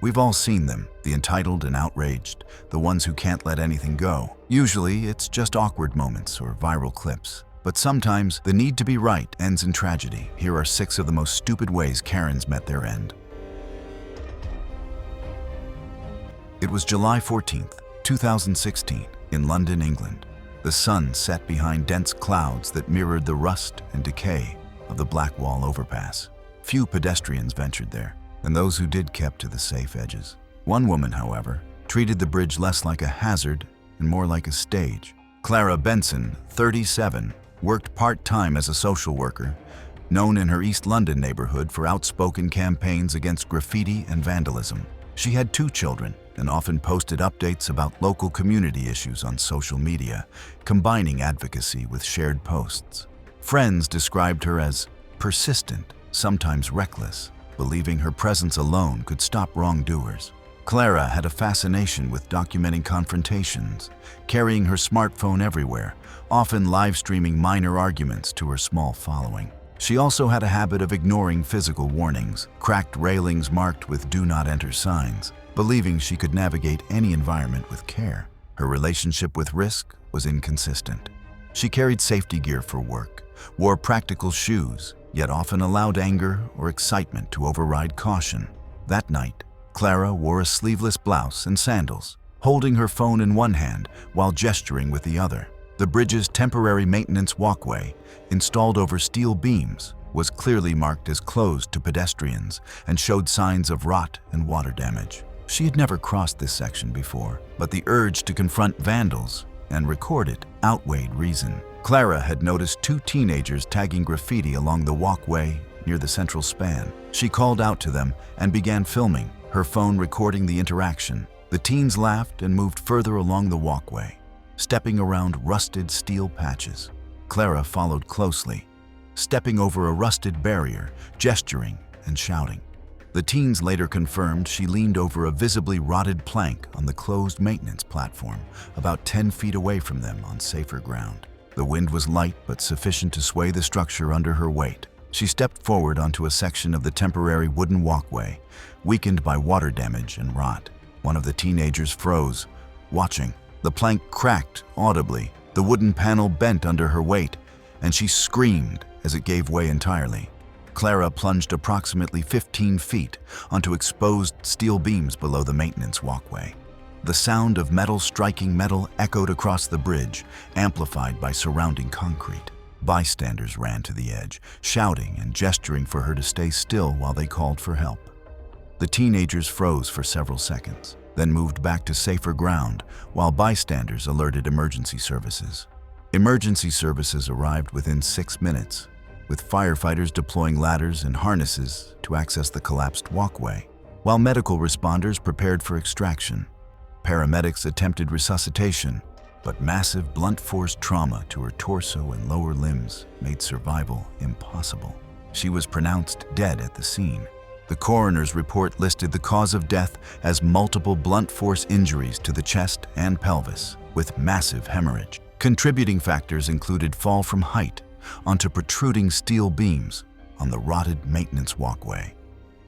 We've all seen them, the entitled and outraged, the ones who can't let anything go. Usually, it's just awkward moments or viral clips. But sometimes, the need to be right ends in tragedy. Here are 6 of the most stupid ways Karens met their end. It was July 14th, 2016, in London, England. The sun set behind dense clouds that mirrored the rust and decay of the Blackwall overpass. Few pedestrians ventured there, and those who did kept to the safe edges. One woman, however, treated the bridge less like a hazard and more like a stage. Clara Benson, 37, worked part-time as a social worker, known in her East London neighborhood for outspoken campaigns against graffiti and vandalism. She had 2 children and often posted updates about local community issues on social media, combining advocacy with shared posts. Friends described her as persistent, sometimes reckless, believing her presence alone could stop wrongdoers. Clara had a fascination with documenting confrontations, carrying her smartphone everywhere, often live-streaming minor arguments to her small following. She also had a habit of ignoring physical warnings, cracked railings marked with "Do Not Enter" signs, believing she could navigate any environment with care. Her relationship with risk was inconsistent. She carried safety gear for work, wore practical shoes, yet often allowed anger or excitement to override caution. That night, Clara wore a sleeveless blouse and sandals, holding her phone in one hand while gesturing with the other. The bridge's temporary maintenance walkway, installed over steel beams, was clearly marked as closed to pedestrians and showed signs of rot and water damage. She had never crossed this section before, but the urge to confront vandals and record it outweighed reason. Clara had noticed 2 teenagers tagging graffiti along the walkway near the central span. She called out to them and began filming, her phone recording the interaction. The teens laughed and moved further along the walkway, stepping around rusted steel patches. Clara followed closely, stepping over a rusted barrier, gesturing and shouting. The teens later confirmed she leaned over a visibly rotted plank on the closed maintenance platform, about 10 feet away from them on safer ground. The wind was light but sufficient to sway the structure under her weight. She stepped forward onto a section of the temporary wooden walkway, weakened by water damage and rot. One of the teenagers froze, watching. The plank cracked audibly, the wooden panel bent under her weight, and she screamed as it gave way entirely. Clara plunged approximately 15 feet onto exposed steel beams below the maintenance walkway. The sound of metal striking metal echoed across the bridge, amplified by surrounding concrete. Bystanders ran to the edge, shouting and gesturing for her to stay still while they called for help. The teenagers froze for several seconds, then moved back to safer ground while bystanders alerted emergency services. Emergency services arrived within 6 minutes, with firefighters deploying ladders and harnesses to access the collapsed walkway. While medical responders prepared for extraction, paramedics attempted resuscitation, but massive blunt force trauma to her torso and lower limbs made survival impossible. She was pronounced dead at the scene. The coroner's report listed the cause of death as multiple blunt force injuries to the chest and pelvis, with massive hemorrhage. Contributing factors included fall from height onto protruding steel beams on the rotted maintenance walkway.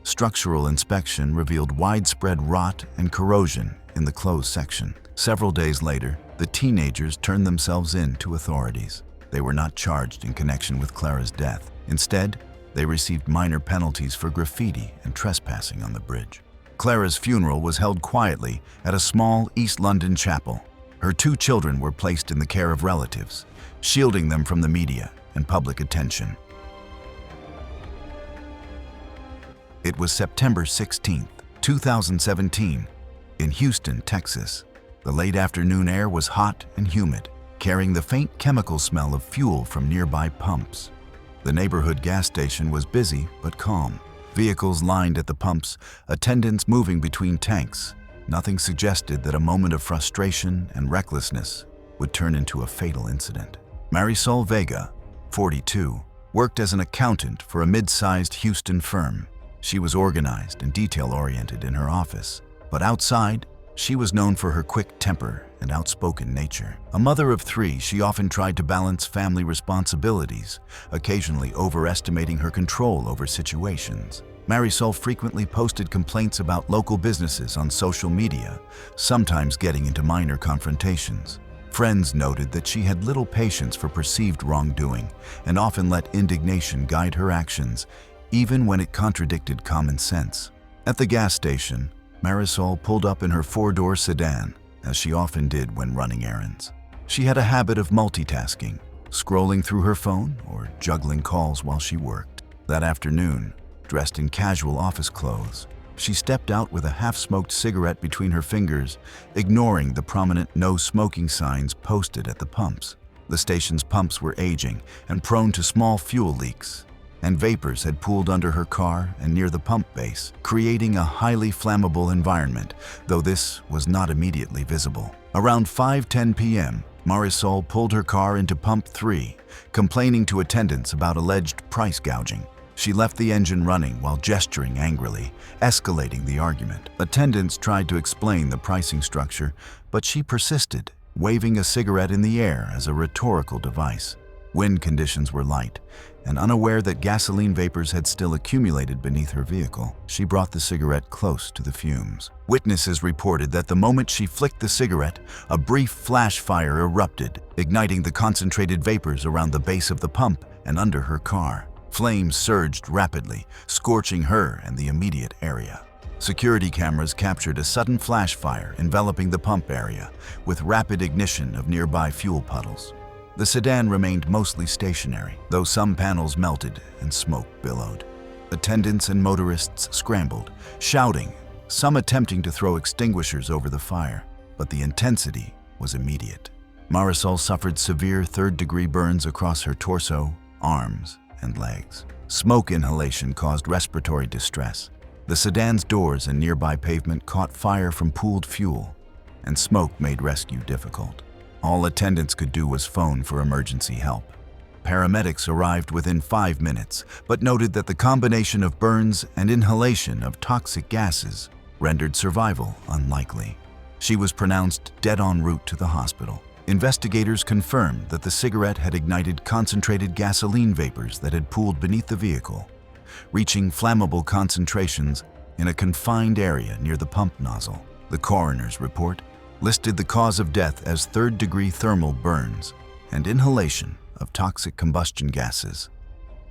Structural inspection revealed widespread rot and corrosion in the closed section. Several days later, the teenagers turned themselves in to authorities. They were not charged in connection with Clara's death. Instead, they received minor penalties for graffiti and trespassing on the bridge. Clara's funeral was held quietly at a small East London chapel. Her 2 children were placed in the care of relatives, shielding them from the media and public attention. It was September 16, 2017, in Houston, Texas. The late afternoon air was hot and humid, carrying the faint chemical smell of fuel from nearby pumps. The neighborhood gas station was busy but calm. Vehicles lined at the pumps, attendants moving between tanks. Nothing suggested that a moment of frustration and recklessness would turn into a fatal incident. Marisol Vega, 42, worked as an accountant for a mid-sized Houston firm. She was organized and detail-oriented in her office, but outside, she was known for her quick temper and outspoken nature. A mother of 3, she often tried to balance family responsibilities, occasionally overestimating her control over situations. Marisol frequently posted complaints about local businesses on social media, sometimes getting into minor confrontations. Friends noted that she had little patience for perceived wrongdoing and often let indignation guide her actions, even when it contradicted common sense. At the gas station, Marisol pulled up in her four-door sedan, as she often did when running errands. She had a habit of multitasking, scrolling through her phone or juggling calls while she worked. That afternoon, dressed in casual office clothes, she stepped out with a half-smoked cigarette between her fingers, ignoring the prominent no-smoking signs posted at the pumps. The station's pumps were aging and prone to small fuel leaks, and vapors had pooled under her car and near the pump base, creating a highly flammable environment, though this was not immediately visible. Around 5:10 p.m., Marisol pulled her car into Pump 3, complaining to attendants about alleged price gouging. She left the engine running while gesturing angrily, escalating the argument. Attendants tried to explain the pricing structure, but she persisted, waving a cigarette in the air as a rhetorical device. Wind conditions were light, and unaware that gasoline vapors had still accumulated beneath her vehicle, she brought the cigarette close to the fumes. Witnesses reported that the moment she flicked the cigarette, a brief flash fire erupted, igniting the concentrated vapors around the base of the pump and under her car. Flames surged rapidly, scorching her and the immediate area. Security cameras captured a sudden flash fire enveloping the pump area, with rapid ignition of nearby fuel puddles. The sedan remained mostly stationary, though some panels melted and smoke billowed. Attendants and motorists scrambled, shouting, some attempting to throw extinguishers over the fire, but the intensity was immediate. Marisol suffered severe third-degree burns across her torso, arms, and legs. Smoke inhalation caused respiratory distress. The sedan's doors and nearby pavement caught fire from pooled fuel, and smoke made rescue difficult. All attendants could do was phone for emergency help. Paramedics arrived within 5 minutes, but noted that the combination of burns and inhalation of toxic gases rendered survival unlikely. She was pronounced dead en route to the hospital. Investigators confirmed that the cigarette had ignited concentrated gasoline vapors that had pooled beneath the vehicle, reaching flammable concentrations in a confined area near the pump nozzle. The coroner's report listed the cause of death as third-degree thermal burns and inhalation of toxic combustion gases,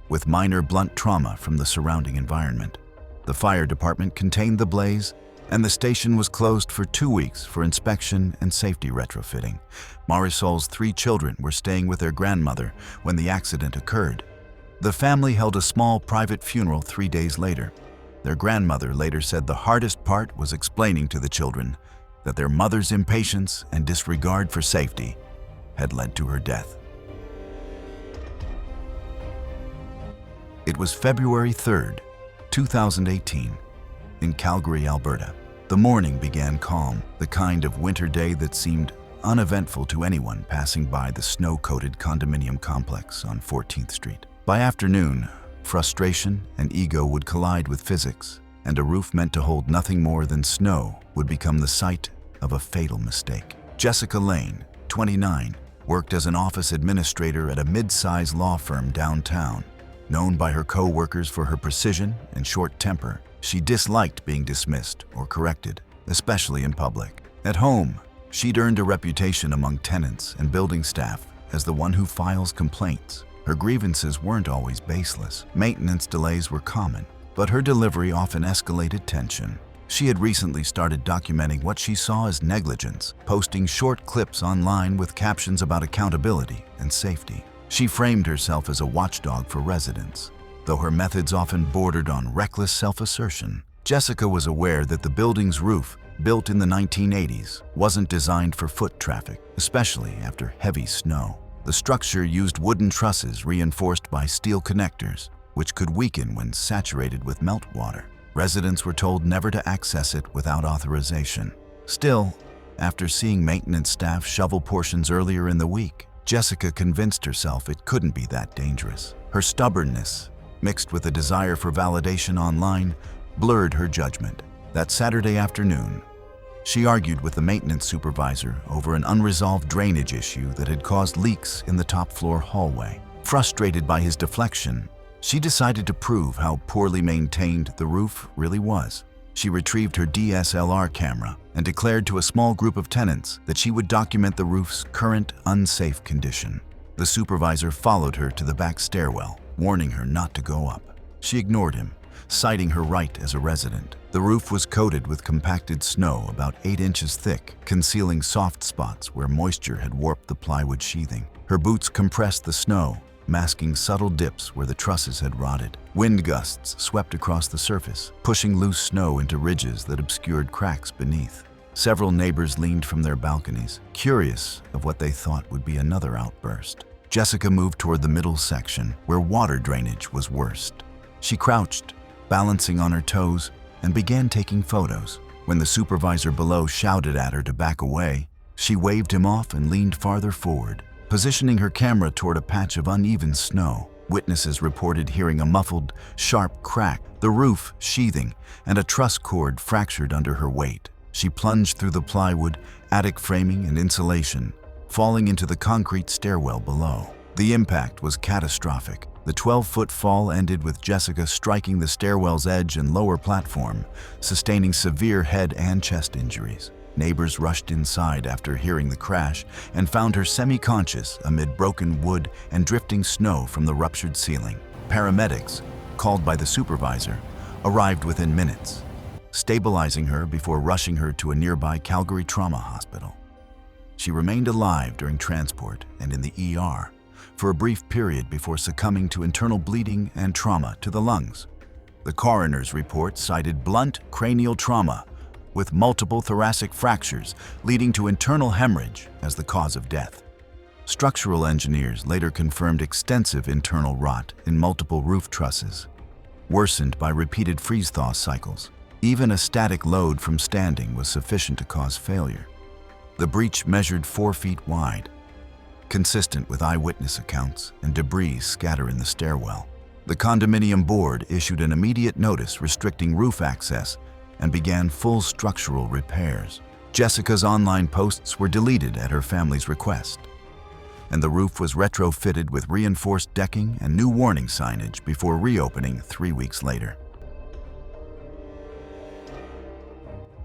with minor blunt trauma from the surrounding environment. The fire department contained the blaze, and the station was closed for 2 weeks for inspection and safety retrofitting. Marisol's 3 children were staying with their grandmother when the accident occurred. The family held a small private funeral 3 days later. Their grandmother later said the hardest part was explaining to the children that their mother's impatience and disregard for safety had led to her death. It was February 3rd, 2018. In Calgary, Alberta. The morning began calm, the kind of winter day that seemed uneventful to anyone passing by the snow-coated condominium complex on 14th Street. By afternoon, frustration and ego would collide with physics, and a roof meant to hold nothing more than snow would become the site of a fatal mistake. Jessica Lane, 29, worked as an office administrator at a mid-size law firm downtown. Known by her co-workers for her precision and short temper, she disliked being dismissed or corrected, especially in public. At home, she'd earned a reputation among tenants and building staff as the one who files complaints. Her grievances weren't always baseless. Maintenance delays were common, but her delivery often escalated tension. She had recently started documenting what she saw as negligence, posting short clips online with captions about accountability and safety. She framed herself as a watchdog for residents. Though her methods often bordered on reckless self-assertion, Jessica was aware that the building's roof, built in the 1980s, wasn't designed for foot traffic, especially after heavy snow. The structure used wooden trusses reinforced by steel connectors, which could weaken when saturated with meltwater. Residents were told never to access it without authorization. Still, after seeing maintenance staff shovel portions earlier in the week, Jessica convinced herself it couldn't be that dangerous. Her stubbornness, mixed with a desire for validation online, blurred her judgment. That Saturday afternoon, she argued with the maintenance supervisor over an unresolved drainage issue that had caused leaks in the top-floor hallway. Frustrated by his deflection, She decided to prove how poorly maintained the roof really was. She retrieved her DSLR camera and declared to a small group of tenants that she would document the roof's current unsafe condition. The supervisor followed her to the back stairwell, warning her not to go up. She ignored him, citing her right as a resident. The roof was coated with compacted snow about 8 inches thick, concealing soft spots where moisture had warped the plywood sheathing. Her boots compressed the snow, masking subtle dips where the trusses had rotted. Wind gusts swept across the surface, pushing loose snow into ridges that obscured cracks beneath. Several neighbors leaned from their balconies, curious of what they thought would be another outburst. Jessica moved toward the middle section, where water drainage was worst. She crouched, balancing on her toes, and began taking photos. When the supervisor below shouted at her to back away, she waved him off and leaned farther forward, positioning her camera toward a patch of uneven snow. Witnesses reported hearing a muffled, sharp crack, the roof sheathing, and a truss cord fractured under her weight. She plunged through the plywood, attic framing, and insulation, falling into the concrete stairwell below. The impact was catastrophic. The 12-foot fall ended with Jessica striking the stairwell's edge and lower platform, sustaining severe head and chest injuries. Neighbors rushed inside after hearing the crash and found her semi-conscious amid broken wood and drifting snow from the ruptured ceiling. Paramedics, called by the supervisor, arrived within minutes, stabilizing her before rushing her to a nearby Calgary trauma hospital. She remained alive during transport and in the ER for a brief period before succumbing to internal bleeding and trauma to the lungs. The coroner's report cited blunt cranial trauma with multiple thoracic fractures leading to internal hemorrhage as the cause of death. Structural engineers later confirmed extensive internal rot in multiple roof trusses, worsened by repeated freeze-thaw cycles. Even a static load from standing was sufficient to cause failure. The breach measured 4 feet wide, consistent with eyewitness accounts, and debris scatter in the stairwell. The condominium board issued an immediate notice restricting roof access and began full structural repairs. Jessica's online posts were deleted at her family's request, and the roof was retrofitted with reinforced decking and new warning signage before reopening 3 weeks later.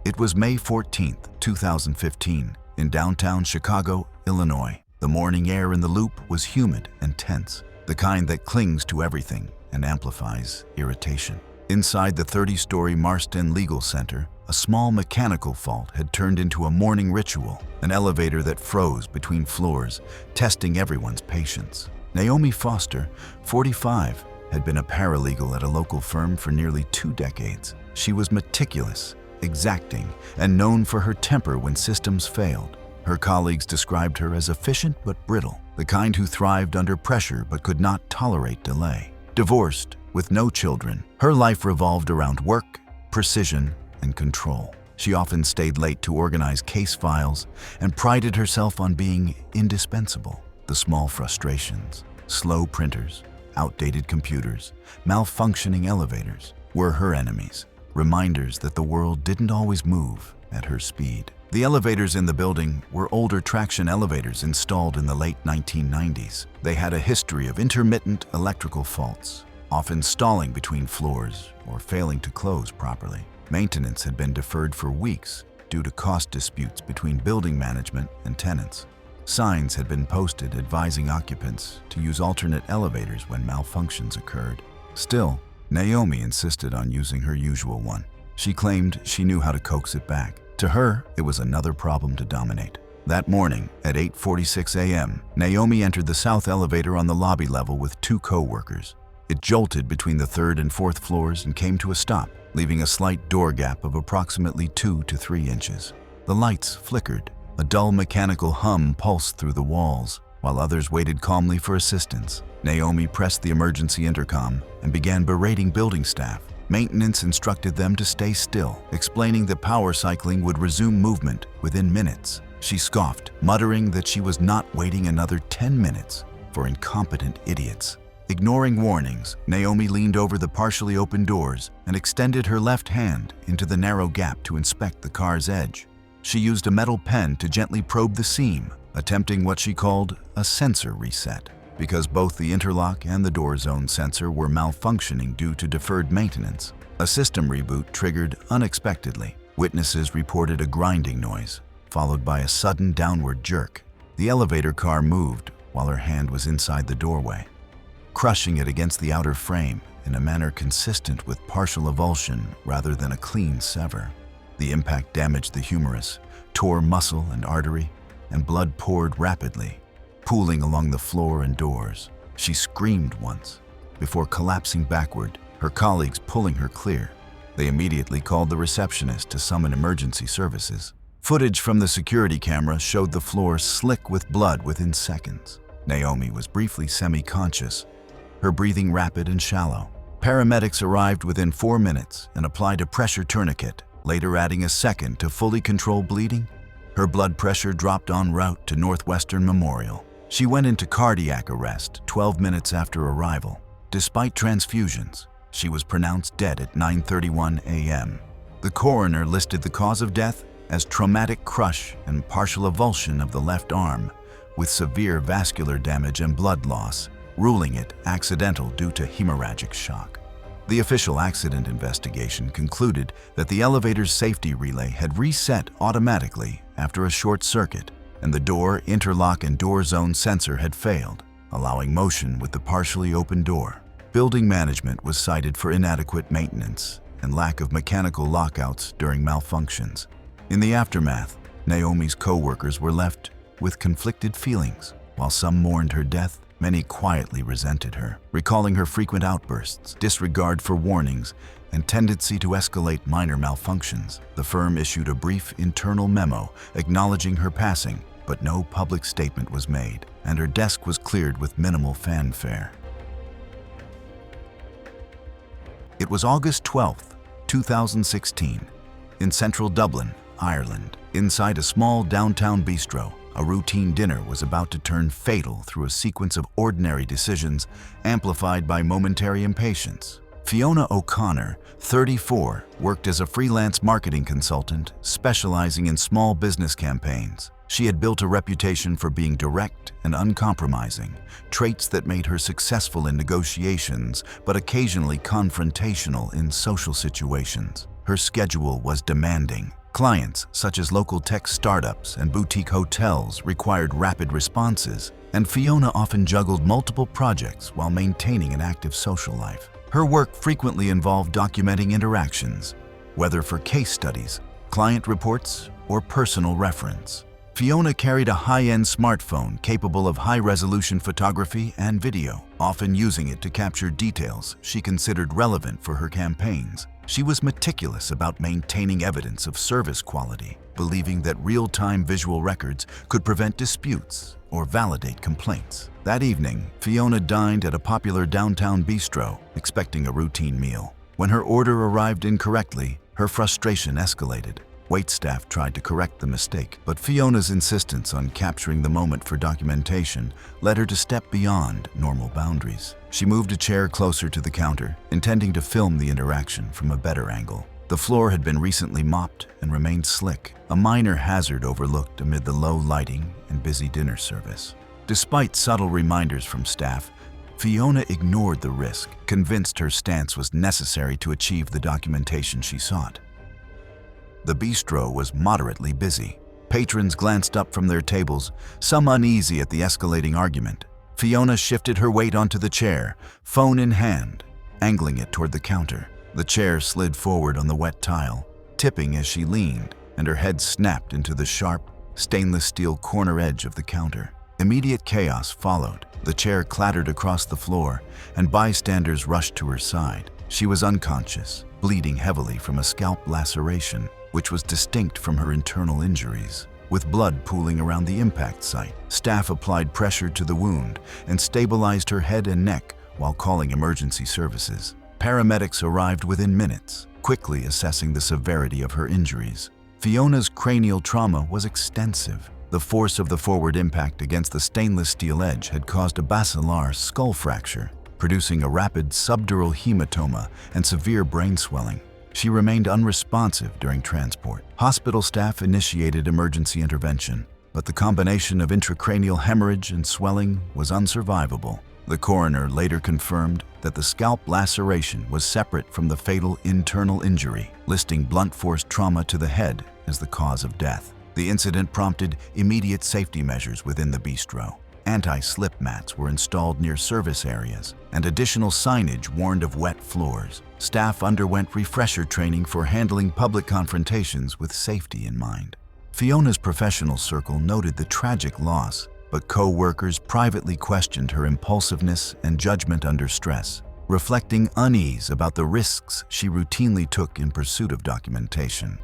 It was May 14, 2015, in downtown Chicago, Illinois. The morning air in the Loop was humid and tense, the kind that clings to everything and amplifies irritation. Inside the 30-story Marston Legal Center, a small mechanical fault had turned into a morning ritual, an elevator that froze between floors, testing everyone's patience. Naomi Foster, 45, had been a paralegal at a local firm for nearly 2 decades. She was meticulous, exacting, and known for her temper when systems failed. Her colleagues described her as efficient but brittle, the kind who thrived under pressure but could not tolerate delay. Divorced, with no children, her life revolved around work, precision, and control. She often stayed late to organize case files and prided herself on being indispensable. The small frustrations, slow printers, outdated computers, malfunctioning elevators were her enemies, reminders that the world didn't always move at her speed. The elevators in the building were older traction elevators installed in the late 1990s. They had a history of intermittent electrical faults, often stalling between floors or failing to close properly. Maintenance had been deferred for weeks due to cost disputes between building management and tenants. Signs had been posted advising occupants to use alternate elevators when malfunctions occurred. Still, Naomi insisted on using her usual one. She claimed she knew how to coax it back. To her, it was another problem to dominate. That morning, at 8:46 a.m., Naomi entered the south elevator on the lobby level with 2 co-workers. It jolted between the 3rd and 4th floors and came to a stop, leaving a slight door gap of approximately 2 to 3 inches. The lights flickered. A dull mechanical hum pulsed through the walls, while others waited calmly for assistance. Naomi pressed the emergency intercom and began berating building staff. Maintenance instructed them to stay still, explaining that power cycling would resume movement within minutes. She scoffed, muttering that she was not waiting another 10 minutes for incompetent idiots. Ignoring warnings, Naomi leaned over the partially open doors and extended her left hand into the narrow gap to inspect the car's edge. She used a metal pen to gently probe the seam, attempting what she called a sensor reset. because both the interlock and the door zone sensor were malfunctioning due to deferred maintenance. A system reboot triggered unexpectedly. Witnesses reported a grinding noise, followed by a sudden downward jerk. The elevator car moved while her hand was inside the doorway, crushing it against the outer frame in a manner consistent with partial avulsion rather than a clean sever. The impact damaged the humerus, tore muscle and artery, and blood poured rapidly, pooling along the floor and doors. She screamed once, before collapsing backward, her colleagues pulling her clear. They immediately called the receptionist to summon emergency services. Footage from the security camera showed the floor slick with blood within seconds. Naomi was briefly semi-conscious, her breathing rapid and shallow. Paramedics arrived within 4 minutes and applied a pressure tourniquet, later adding a second to fully control bleeding. Her blood pressure dropped en route to Northwestern Memorial. She went into cardiac arrest 12 minutes after arrival. Despite transfusions, she was pronounced dead at 9:31 a.m. The coroner listed the cause of death as traumatic crush and partial avulsion of the left arm, with severe vascular damage and blood loss, ruling it accidental due to hemorrhagic shock. The official accident investigation concluded that the elevator's safety relay had reset automatically after a short circuit, and the door, interlock, and door zone sensor had failed, allowing motion with the partially open door. Building management was cited for inadequate maintenance and lack of mechanical lockouts during malfunctions. In the aftermath, Naomi's co-workers were left with conflicted feelings. While some mourned her death, many quietly resented her, recalling her frequent outbursts, disregard for warnings, and tendency to escalate minor malfunctions. The firm issued a brief internal memo acknowledging her passing, but no public statement was made, and her desk was cleared with minimal fanfare. It was August 12, 2016, in central Dublin, Ireland. Inside a small downtown bistro, a routine dinner was about to turn fatal through a sequence of ordinary decisions amplified by momentary impatience. Fiona O'Connor, 34, worked as a freelance marketing consultant specializing in small business campaigns. She had built a reputation for being direct and uncompromising, traits that made her successful in negotiations but occasionally confrontational in social situations. Her schedule was demanding. Clients, such as local tech startups and boutique hotels, required rapid responses, and Fiona often juggled multiple projects while maintaining an active social life. Her work frequently involved documenting interactions, whether for case studies, client reports, or personal reference. Fiona carried a high-end smartphone capable of high-resolution photography and video, often using it to capture details she considered relevant for her campaigns. She was meticulous about maintaining evidence of service quality, believing that real-time visual records could prevent disputes or validate complaints. That evening, Fiona dined at a popular downtown bistro, expecting a routine meal. When her order arrived incorrectly, her frustration escalated. Waitstaff tried to correct the mistake, but Fiona's insistence on capturing the moment for documentation led her to step beyond normal boundaries. She moved a chair closer to the counter, intending to film the interaction from a better angle. The floor had been recently mopped and remained slick, a minor hazard overlooked amid the low lighting and busy dinner service. Despite subtle reminders from staff, Fiona ignored the risk, convinced her stance was necessary to achieve the documentation she sought. The bistro was moderately busy. Patrons glanced up from their tables, some uneasy at the escalating argument. Fiona shifted her weight onto the chair, phone in hand, angling it toward the counter. The chair slid forward on the wet tile, tipping as she leaned, and her head snapped into the sharp, stainless steel corner edge of the counter. Immediate chaos followed. The chair clattered across the floor, and bystanders rushed to her side. She was unconscious, bleeding heavily from a scalp laceration, which was distinct from her internal injuries. With blood pooling around the impact site, staff applied pressure to the wound and stabilized her head and neck while calling emergency services. Paramedics arrived within minutes, quickly assessing the severity of her injuries. Fiona's cranial trauma was extensive. The force of the forward impact against the stainless steel edge had caused a basilar skull fracture, producing a rapid subdural hematoma and severe brain swelling. She remained unresponsive during transport. Hospital staff initiated emergency intervention, but the combination of intracranial hemorrhage and swelling was unsurvivable. The coroner later confirmed that the scalp laceration was separate from the fatal internal injury, listing blunt force trauma to the head as the cause of death. The incident prompted immediate safety measures within the bistro. Anti-slip mats were installed near service areas, and additional signage warned of wet floors. Staff underwent refresher training for handling public confrontations with safety in mind. Fiona's professional circle noted the tragic loss, but co-workers privately questioned her impulsiveness and judgment under stress, reflecting unease about the risks she routinely took in pursuit of documentation.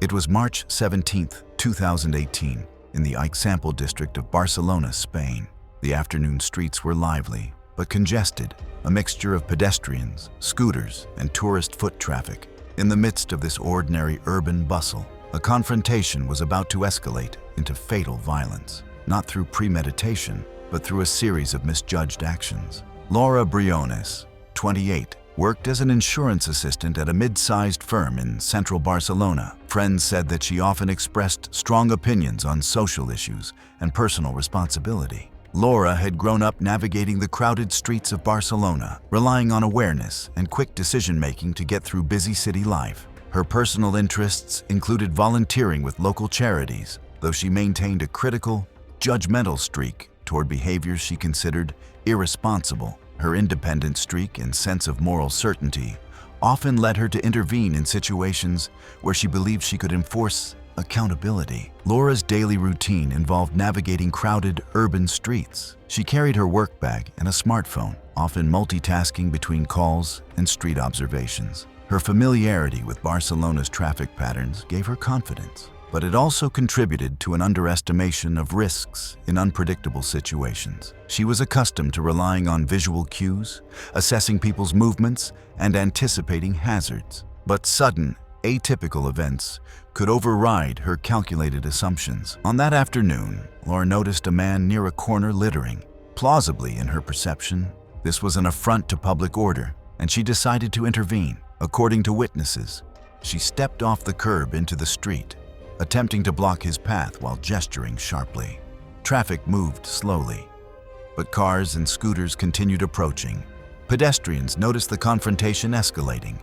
It was March 17, 2018, in the Ascent district of Barcelona, Spain. The afternoon streets were lively, but congested, a mixture of pedestrians, scooters, and tourist foot traffic. In the midst of this ordinary urban bustle, a confrontation was about to escalate into fatal violence, not through premeditation, but through a series of misjudged actions. Laura Briones, 28, worked as an insurance assistant at a mid-sized firm in central Barcelona. Friends said that she often expressed strong opinions on social issues and personal responsibility. Laura had grown up navigating the crowded streets of Barcelona, relying on awareness and quick decision-making to get through busy city life. Her personal interests included volunteering with local charities, though she maintained a critical, judgmental streak toward behaviors she considered irresponsible. Her independent streak and sense of moral certainty often led her to intervene in situations where she believed she could enforce accountability. Laura's daily routine involved navigating crowded urban streets. She carried her work bag and a smartphone, often multitasking between calls and street observations. Her familiarity with Barcelona's traffic patterns gave her confidence, but it also contributed to an underestimation of risks in unpredictable situations. She was accustomed to relying on visual cues, assessing people's movements, and anticipating hazards. But sudden, atypical events could override her calculated assumptions. On that afternoon, Laura noticed a man near a corner littering. Plausibly, in her perception, this was an affront to public order, and she decided to intervene. According to witnesses, she stepped off the curb into the street, attempting to block his path while gesturing sharply. Traffic moved slowly, but cars and scooters continued approaching. Pedestrians noticed the confrontation escalating,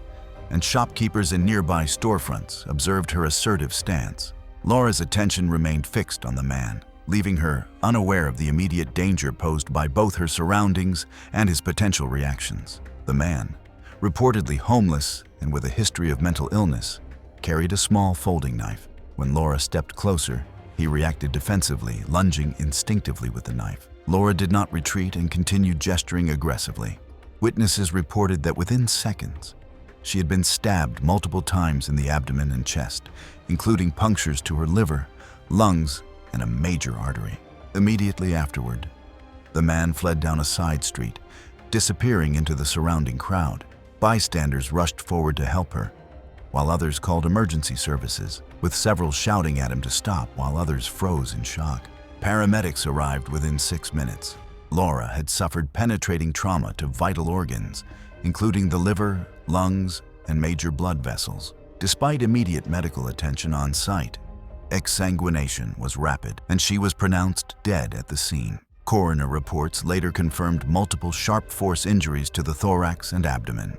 and shopkeepers in nearby storefronts observed her assertive stance. Laura's attention remained fixed on the man, leaving her unaware of the immediate danger posed by both her surroundings and his potential reactions. The man, reportedly homeless and with a history of mental illness, carried a small folding knife. When Laura stepped closer, he reacted defensively, lunging instinctively with the knife. Laura did not retreat and continued gesturing aggressively. Witnesses reported that within seconds, she had been stabbed multiple times in the abdomen and chest, including punctures to her liver, lungs, and a major artery. Immediately afterward, the man fled down a side street, disappearing into the surrounding crowd. Bystanders rushed forward to help her, while others called emergency services, with several shouting at him to stop while others froze in shock. Paramedics arrived within 6 minutes. Laura had suffered penetrating trauma to vital organs, including the liver, lungs, and major blood vessels. Despite immediate medical attention on site, exsanguination was rapid, and she was pronounced dead at the scene. Coroner reports later confirmed multiple sharp force injuries to the thorax and abdomen,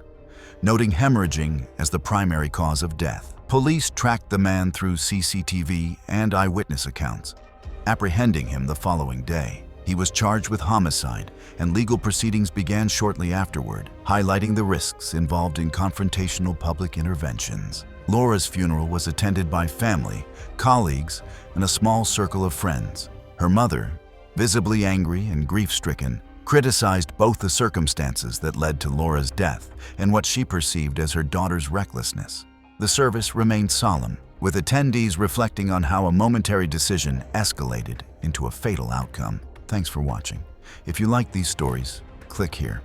noting hemorrhaging as the primary cause of death. Police tracked the man through CCTV and eyewitness accounts, apprehending him the following day. He was charged with homicide, and legal proceedings began shortly afterward, highlighting the risks involved in confrontational public interventions. Laura's funeral was attended by family, colleagues, and a small circle of friends. Her mother, visibly angry and grief-stricken, criticized both the circumstances that led to Laura's death and what she perceived as her daughter's recklessness. The service remained solemn, with attendees reflecting on how a momentary decision escalated into a fatal outcome. Thanks for watching. If you like these stories, click here.